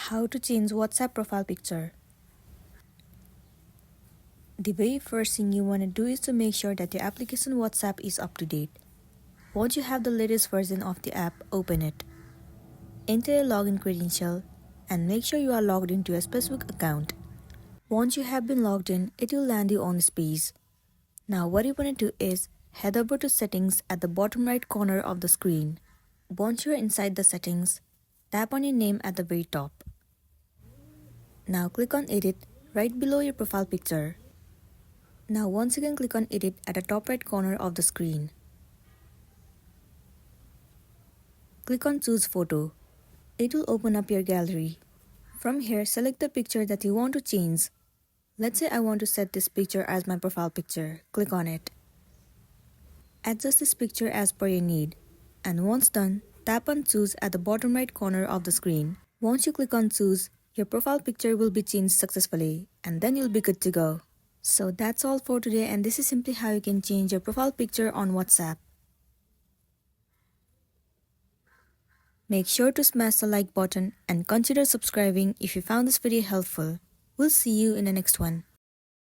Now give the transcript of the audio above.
How to change WhatsApp profile picture. The very first thing you want to do is to make sure that your application WhatsApp is up to date. Once you have the latest version of the app, open it. Enter your login credential and make sure you are logged into a specific account. Once you have been logged in, it will land you on this page. Now what you want to do is head over to settings at the bottom right corner of the screen. Once you are inside the settings, tap on your name at the very top. Now click on edit right below your profile picture. Now once again click on edit at the top right corner of the screen. Click on choose photo. It will open up your gallery. From here, select the picture that you want to change. Let's say I want to set this picture as my profile picture. Click on it. Adjust this picture as per your need. And once done, tap on choose at the bottom right corner of the screen. Once you click on choose, your profile picture will be changed successfully and then you'll be good to go. So that's all for today, and this is simply how you can change your profile picture on WhatsApp. Make sure to smash the like button and consider subscribing if you found this video helpful. We'll see you in the next one.